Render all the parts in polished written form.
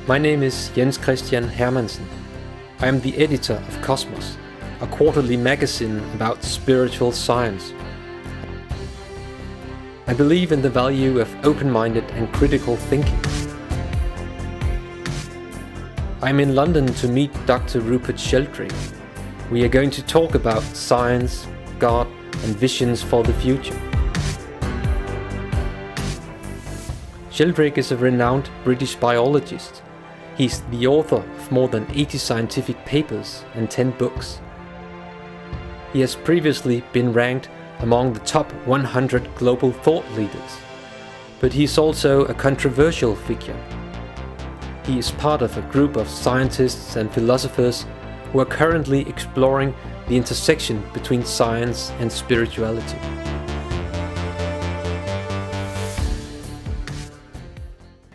My name is Jens Christian Hermansen. I am the editor of Kosmos, a quarterly magazine about spiritual science. I believe in the value of open-minded and critical thinking. I'm in London to meet Dr. Rupert Sheldrake. We are going to talk about science, God, and visions for the future. Sheldrake is a renowned British biologist. He's the author of more than 80 scientific papers and 10 books. He has previously been ranked among the top 100 global thought leaders, but he is also a controversial figure. He is part of a group of scientists and philosophers who are currently exploring the intersection between science and spirituality.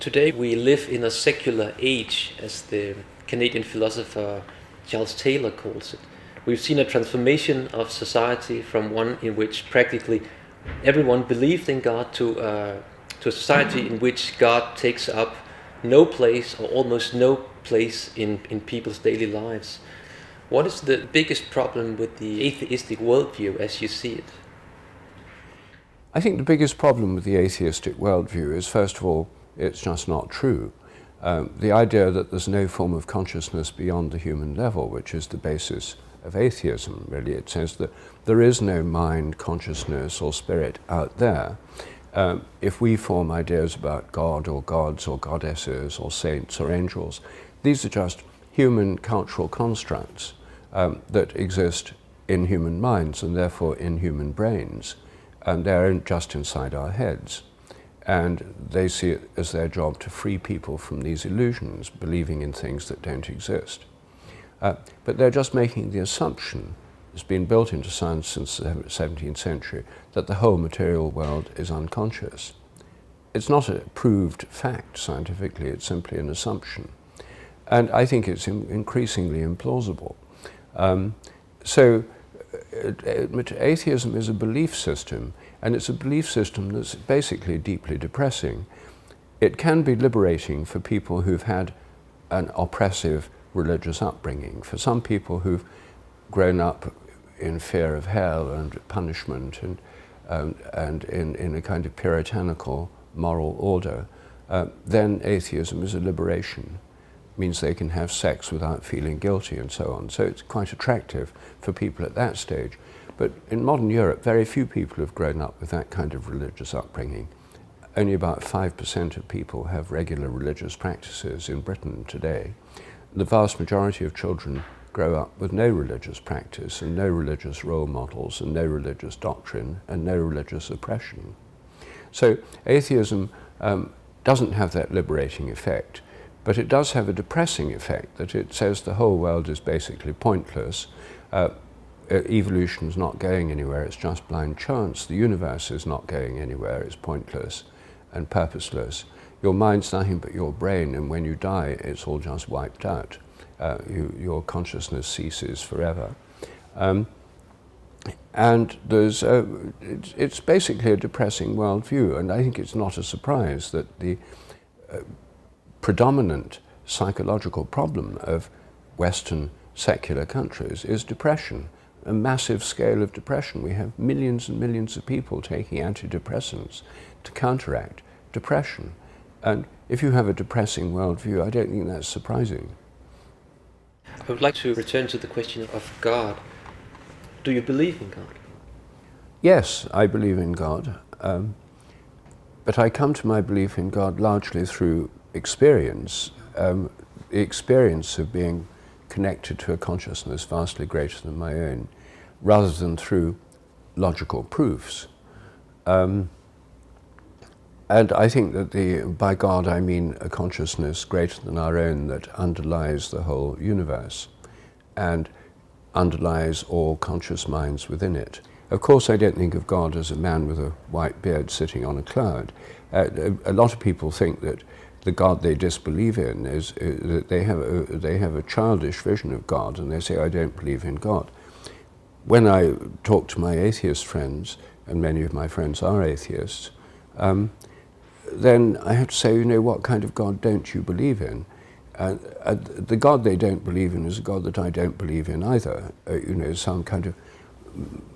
Today we live in a secular age, as the Canadian philosopher Charles Taylor calls it. We've seen a transformation of society from one in which practically everyone believed in God to a society in which God takes up no place or almost no place in people's daily lives. What is the biggest problem with the atheistic worldview as you see it? I think the biggest problem with the atheistic worldview is, first of all, it's just not true. The idea that there's no form of consciousness beyond the human level, which is the basis of atheism, really. It says that there is no mind, consciousness, or spirit out there. If we form ideas about God or gods or goddesses or saints or angels, these are just human cultural constructs that exist in human minds and therefore in human brains, and they're just inside our heads. And they see it as their job to free people from these illusions, believing in things that don't exist. But they're just making the assumption, it's been built into science since the 17th century, that the whole material world is unconscious. It's not a proved fact scientifically, it's simply an assumption. And I think it's increasingly implausible. So atheism is a belief system, and it's a belief system that's basically deeply depressing. It can be liberating for people who've had an oppressive religious upbringing. For some people who've grown up in fear of hell and punishment and in a kind of puritanical moral order, then atheism is a liberation. It means they can have sex without feeling guilty and so on. So it's quite attractive for people at that stage. But in modern Europe, very few people have grown up with that kind of religious upbringing. Only about 5% of people have regular religious practices in Britain today. The vast majority of children grow up with no religious practice and no religious role models and no religious doctrine and no religious oppression. So atheism doesn't have that liberating effect, but it does have a depressing effect, that it says the whole world is basically pointless. Evolution's not going anywhere, it's just blind chance. The universe is not going anywhere, it's pointless and purposeless. Your mind's nothing but your brain, and when you die, it's all just wiped out. Your consciousness ceases forever. And it's basically a depressing worldview, and I think it's not a surprise that the predominant psychological problem of Western secular countries is depression. A massive scale of depression. We have millions and millions of people taking antidepressants to counteract depression. And if you have a depressing worldview, I don't think that's surprising. I would like to return to the question of God. Do you believe in God? Yes, I believe in God. But I come to my belief in God largely through experience. The experience of being connected to a consciousness vastly greater than my own, rather than through logical proofs. And I think that by God I mean a consciousness greater than our own that underlies the whole universe and underlies all conscious minds within it. Of course, I don't think of God as a man with a white beard sitting on a cloud. A lot of people think that the God they disbelieve in is that they have a childish vision of God, and they say, I don't believe in God. When I talk to my atheist friends, and many of my friends are atheists, then I have to say, what kind of God don't you believe in? The God they don't believe in is a God that I don't believe in either. Some kind of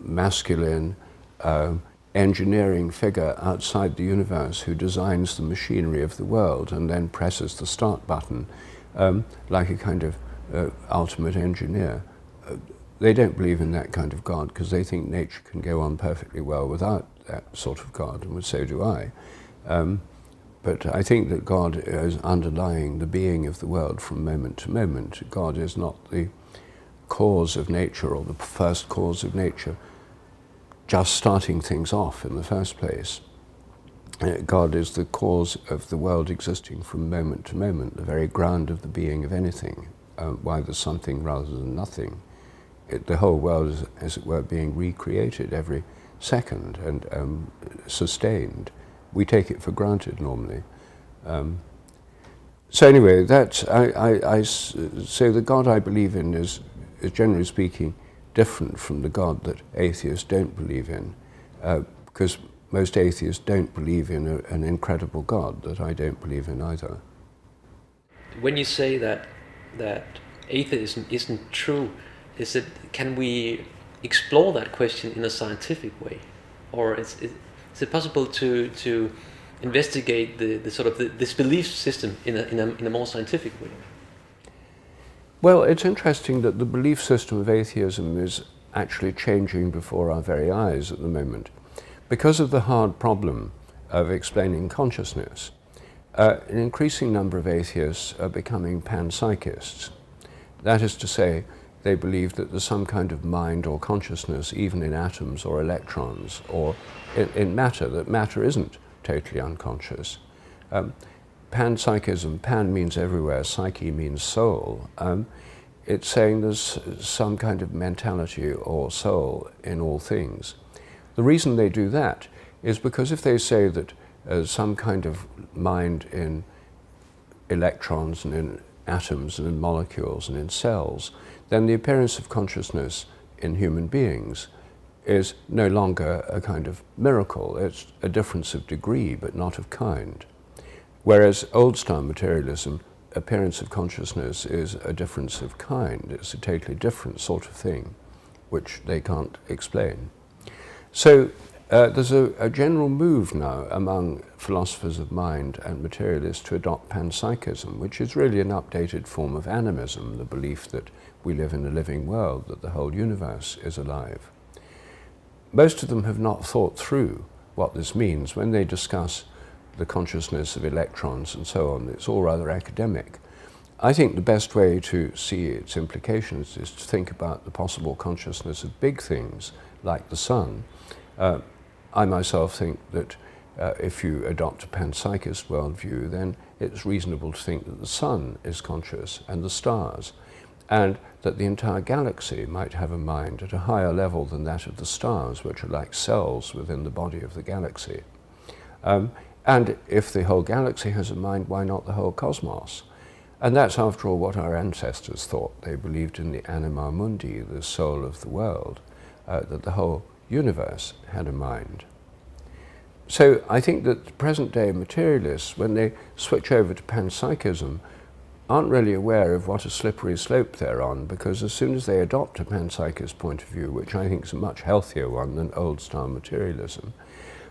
masculine engineering figure outside the universe who designs the machinery of the world and then presses the start button like a kind of ultimate engineer. They don't believe in that kind of God because they think nature can go on perfectly well without that sort of God, and so do I. But I think that God is underlying the being of the world from moment to moment. God is not the cause of nature or the first cause of nature, just starting things off in the first place. God is the cause of the world existing from moment to moment, the very ground of the being of anything. Why there's something rather than nothing. The whole world is, as it were, being recreated every second and sustained. We take it for granted normally. So anyway, so the God I believe in is generally speaking different from the God that atheists don't believe in, because most atheists don't believe in an incredible God that I don't believe in either. When you say that atheism isn't true, can we explore that question in a scientific way, or is it possible to investigate this belief system in a more scientific way? Well, it's interesting that the belief system of atheism is actually changing before our very eyes at the moment. Because of the hard problem of explaining consciousness, an increasing number of atheists are becoming panpsychists. That is to say, they believe that there's some kind of mind or consciousness, even in atoms or electrons, or in matter, that matter isn't totally unconscious. Panpsychism, pan means everywhere, psyche means soul. It's saying there's some kind of mentality or soul in all things. The reason they do that is because if they say that some kind of mind in electrons and in atoms and in molecules and in cells, then the appearance of consciousness in human beings is no longer a kind of miracle. It's a difference of degree, but not of kind. Whereas old-style materialism, appearance of consciousness is a difference of kind. It's a totally different sort of thing, which they can't explain. So there's a general move now among philosophers of mind and materialists to adopt panpsychism, which is really an updated form of animism, the belief that we live in a living world, that the whole universe is alive. Most of them have not thought through what this means. When they discuss the consciousness of electrons and so on, it's all rather academic. I think the best way to see its implications is to think about the possible consciousness of big things, like the sun. I myself think that if you adopt a panpsychist worldview, then it's reasonable to think that the sun is conscious and the stars, and that the entire galaxy might have a mind at a higher level than that of the stars, which are like cells within the body of the galaxy. And if the whole galaxy has a mind, why not the whole cosmos? And that's, after all, what our ancestors thought. They believed in the anima mundi, the soul of the world, that the whole universe had a mind. So I think that present-day materialists, when they switch over to panpsychism, aren't really aware of what a slippery slope they're on, because as soon as they adopt a panpsychist point of view, which I think is a much healthier one than old-style materialism,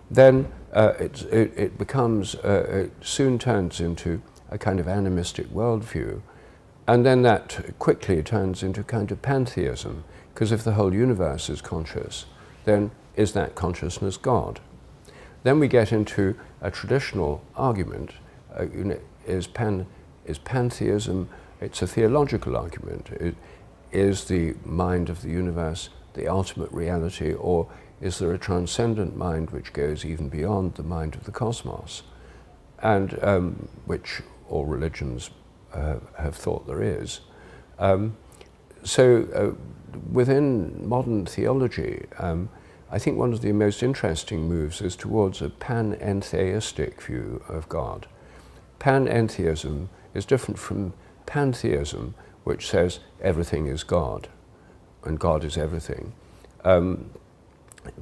then it becomes, it soon turns into a kind of animistic worldview, and then that quickly turns into a kind of pantheism, because if the whole universe is conscious, then is that consciousness God? Then we get into a traditional argument. Is pantheism, it's a theological argument. Is the mind of the universe the ultimate reality, or is there a transcendent mind which goes even beyond the mind of the cosmos, and which all religions have thought there is. So within modern theology, I think one of the most interesting moves is towards a panentheistic view of God. Panentheism is different from pantheism, which says everything is God, and God is everything.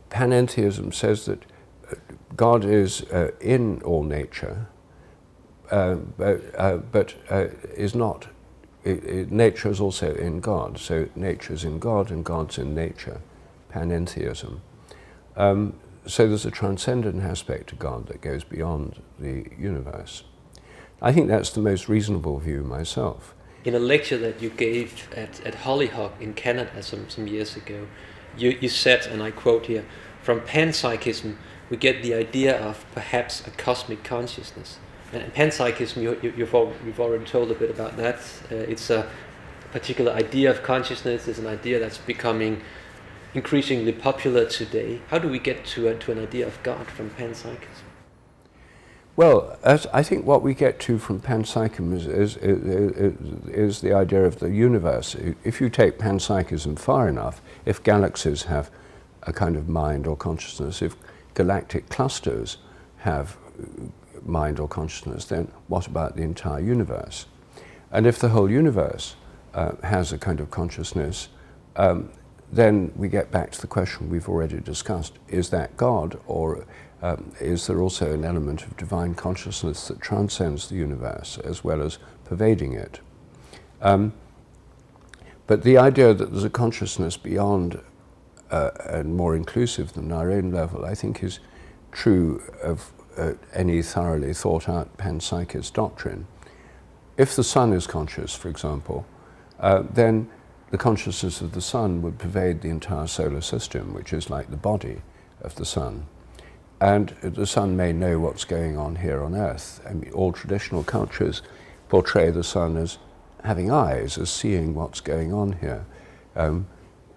Panentheism says that God is in all nature, but is not. Nature is also in God, so nature is in God and God's in nature, panentheism. So there's a transcendent aspect to God that goes beyond the universe. I think that's the most reasonable view myself. In a lecture that you gave at Hollyhock in Canada some years ago, you said, and I quote here, "From panpsychism we get the idea of perhaps a cosmic consciousness." And panpsychism, you've already told a bit about that. It's a particular idea of consciousness. It's an idea that's becoming increasingly popular today. How do we get to an idea of God from panpsychism? Well, I think what we get to from panpsychism is the idea of the universe. If you take panpsychism far enough, if galaxies have a kind of mind or consciousness, if galactic clusters have mind or consciousness, then what about the entire universe? And if the whole universe has a kind of consciousness, then we get back to the question we've already discussed. Is that God, or is there also an element of divine consciousness that transcends the universe as well as pervading it? But the idea that there's a consciousness beyond and more inclusive than our own level, I think is true of any thoroughly thought out panpsychist doctrine. If the sun is conscious, for example, then the consciousness of the sun would pervade the entire solar system, which is like the body of the sun. And the sun may know what's going on here on Earth. I mean, all traditional cultures portray the sun as having eyes, as seeing what's going on here.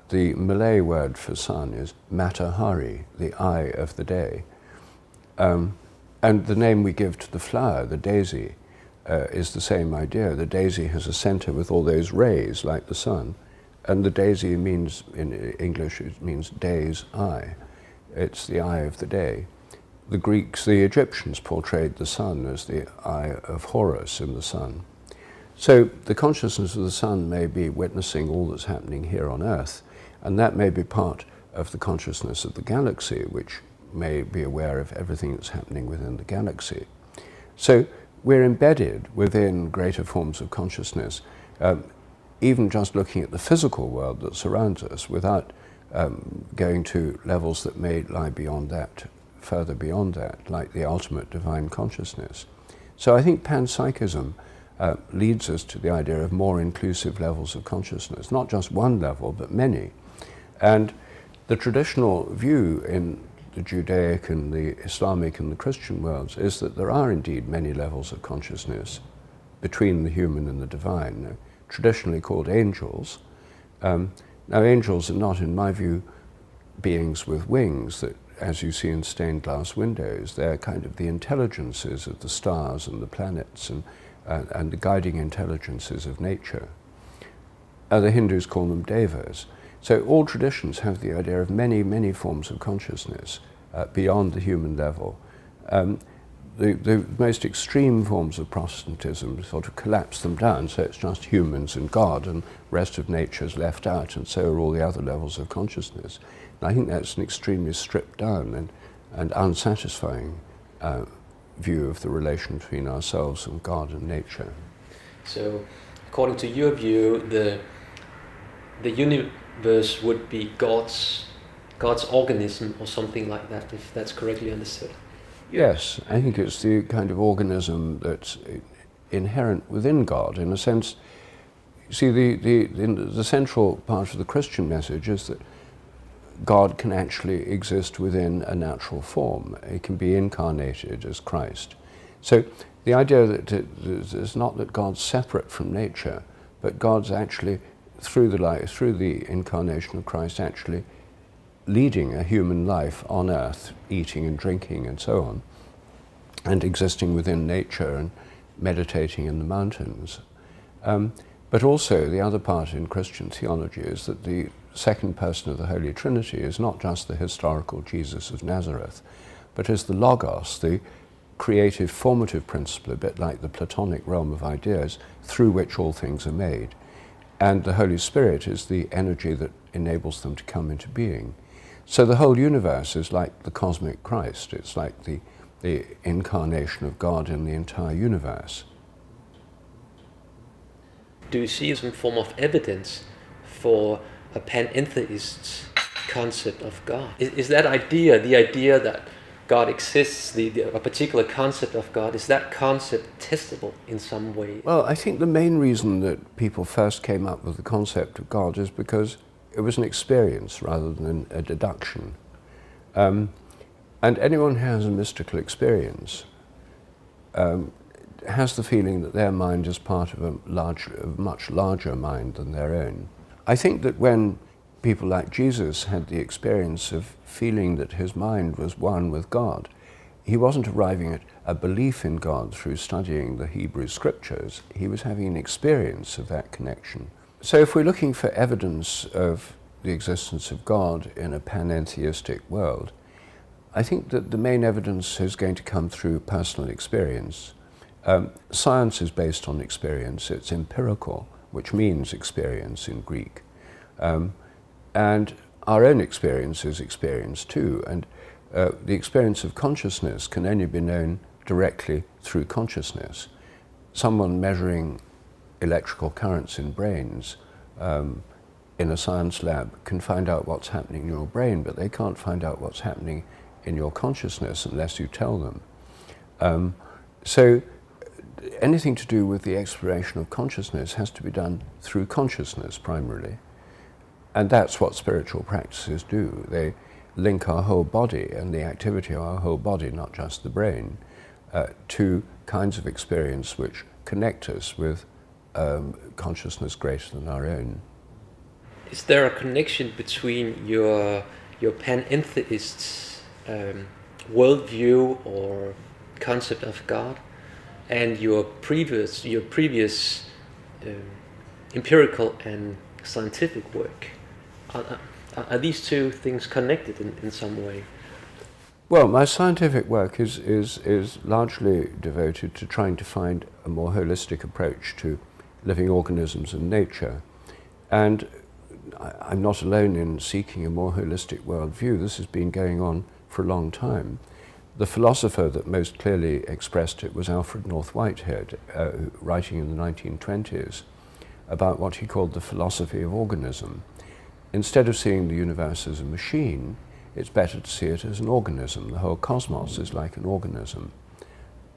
The Malay word for sun is matahari, the eye of the day. And the name we give to the flower, the daisy, is the same idea. The daisy has a center with all those rays like the sun, and the daisy means, in English, it means day's eye. It's the eye of the day. The Greeks, the Egyptians portrayed the sun as the eye of Horus in the sun. So the consciousness of the sun may be witnessing all that's happening here on Earth, and that may be part of the consciousness of the galaxy, which may be aware of everything that's happening within the galaxy. So we're embedded within greater forms of consciousness, even just looking at the physical world that surrounds us, without going to levels that may lie beyond that, further beyond that, like the ultimate divine consciousness. So I think panpsychism leads us to the idea of more inclusive levels of consciousness, not just one level, but many. And the traditional view in the Judaic and the Islamic and the Christian worlds is that there are indeed many levels of consciousness between the human and the divine, traditionally called angels. Now angels are not, in my view, beings with wings that, as you see in stained glass windows, they're kind of the intelligences of the stars and the planets and the guiding intelligences of nature. The Hindus call them devas. So all traditions have the idea of many, many forms of consciousness beyond the human level. The most extreme forms of Protestantism sort of collapse them down, so it's just humans and God, and the rest of nature's left out, and so are all the other levels of consciousness. And I think that's an extremely stripped down and unsatisfying view of the relation between ourselves and God and nature. So, according to your view, the universe would be God's organism or something like that, if that's correctly understood. Yes, I think it's the kind of organism that's inherent within God. In a sense, you see, the central part of the Christian message is that God can actually exist within a natural form. It can be incarnated as Christ. So the idea that it's not that God's separate from nature, but God's actually, through the incarnation of Christ, actually leading a human life on earth, eating and drinking and so on, and existing within nature and meditating in the mountains. But also the other part in Christian theology is that the second person of the Holy Trinity is not just the historical Jesus of Nazareth, but is the Logos, the creative formative principle, a bit like the Platonic realm of ideas, through which all things are made. And the Holy Spirit is the energy that enables them to come into being. So the whole universe is like the cosmic Christ. It's like the the incarnation of God in the entire universe. Do you see some form of evidence for a panentheist's concept of God? Is that idea, the idea that God exists, a particular concept of God, is that concept testable in some way? Well, I think the main reason that people first came up with the concept of God is because it was an experience rather than a deduction. And anyone who has a mystical experience has the feeling that their mind is part of a much larger mind than their own. I think that when people like Jesus had the experience of feeling that his mind was one with God, he wasn't arriving at a belief in God through studying the Hebrew scriptures. He was having an experience of that connection. So if we're looking for evidence of the existence of God in a panentheistic world, I think that the main evidence is going to come through personal experience. Science is based on experience. It's empirical, which means experience in Greek. And our own experience is experience too. And the experience of consciousness can only be known directly through consciousness. Someone measuring electrical currents in brains in a science lab can find out what's happening in your brain, but they can't find out what's happening in your consciousness unless you tell them. So anything to do with the exploration of consciousness has to be done through consciousness primarily. And that's what spiritual practices do. They link our whole body and the activity of our whole body, not just the brain, to kinds of experience which connect us with consciousness greater than our own. Is there a connection between your panentheist's worldview or concept of God and your previous empirical and scientific work? Are these two things connected in some way? Well, my scientific work is largely devoted to trying to find a more holistic approach to living organisms and nature. And I'm not alone in seeking a more holistic worldview. This has been going on for a long time. The philosopher that most clearly expressed it was Alfred North Whitehead, writing in the 1920s about what he called the philosophy of organism. Instead of seeing the universe as a machine, it's better to see it as an organism. The whole cosmos is like an organism.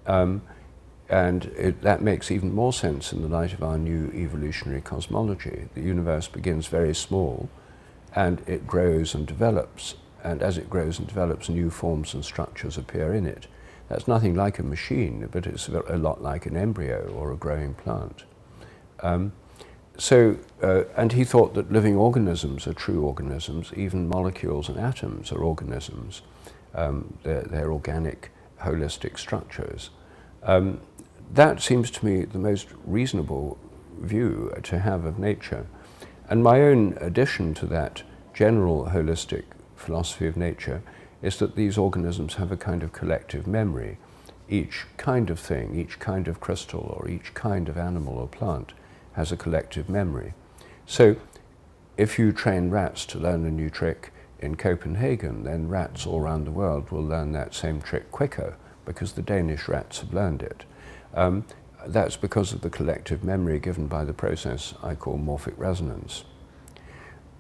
That makes even more sense in the light of our new evolutionary cosmology. The universe begins very small and it grows and develops. And as it grows and develops, new forms and structures appear in it. That's nothing like a machine, but it's a lot like an embryo or a growing plant. And he thought that living organisms are true organisms, even molecules and atoms are organisms. They're organic, holistic structures. That seems to me the most reasonable view to have of nature. And my own addition to that general holistic philosophy of nature is that these organisms have a kind of collective memory. Each kind of thing, each kind of crystal, or each kind of animal or plant has a collective memory. So if you train rats to learn a new trick in Copenhagen, then rats all around the world will learn that same trick quicker because the Danish rats have learned it. That's because of the collective memory given by the process I call morphic resonance.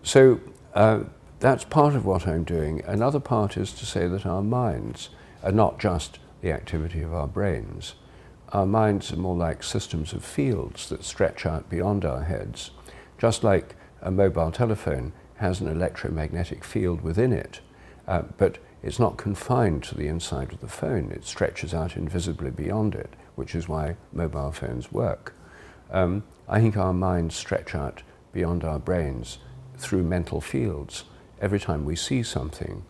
So that's part of what I'm doing. Another part is to say that our minds are not just the activity of our brains. Our minds are more like systems of fields that stretch out beyond our heads, just like a mobile telephone has an electromagnetic field within it, but it's not confined to the inside of the phone. It stretches out invisibly beyond it, which is why mobile phones work. I think our minds stretch out beyond our brains through mental fields every time we see something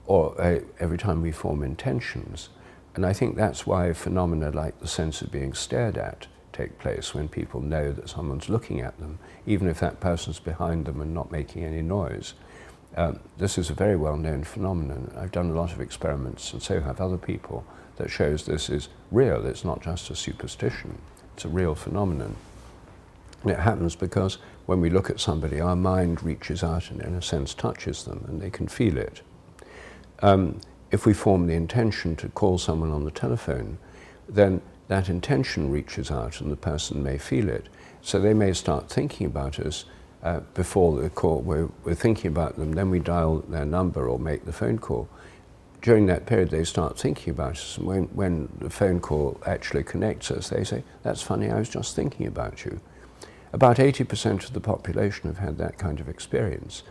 or every time we form intentions. And I think that's why phenomena like the sense of being stared at take place when people know that someone's looking at them, even if that person's behind them and not making any noise. This is a very well-known phenomenon. I've done a lot of experiments, and so have other people, that shows this is real. It's not just a superstition. It's a real phenomenon. And it happens because when we look at somebody, our mind reaches out and in a sense touches them, and they can feel it. if we form the intention to call someone on the telephone, then that intention reaches out and the person may feel it. So they may start thinking about us before the call. We're thinking about them, then we dial their number or make the phone call. During that period, they start thinking about us, and when the phone call actually connects us, they say, "That's funny, I was just thinking about you." About 80% of the population have had that kind of experience.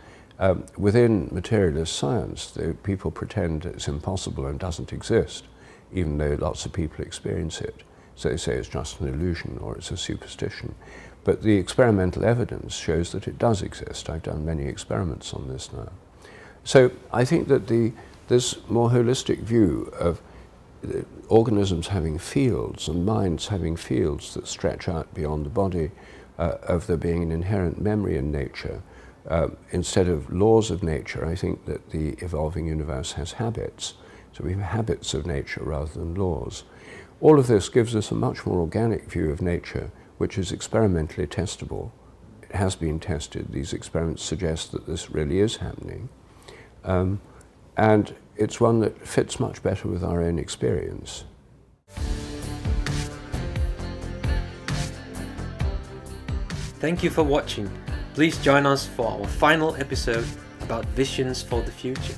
Within materialist science, the people pretend it's impossible and doesn't exist, even though lots of people experience it. So they say it's just an illusion or it's a superstition. But the experimental evidence shows that it does exist. I've done many experiments on this now. So I think that this more holistic view of organisms having fields and minds having fields that stretch out beyond the body, of there being an inherent memory in nature, instead of laws of nature, I think that the evolving universe has habits. So we have habits of nature rather than laws. All of this gives us a much more organic view of nature, which is experimentally testable. It has been tested. These experiments suggest that this really is happening. And it's one that fits much better with our own experience. Thank you for watching. Please join us for our final episode about visions for the future.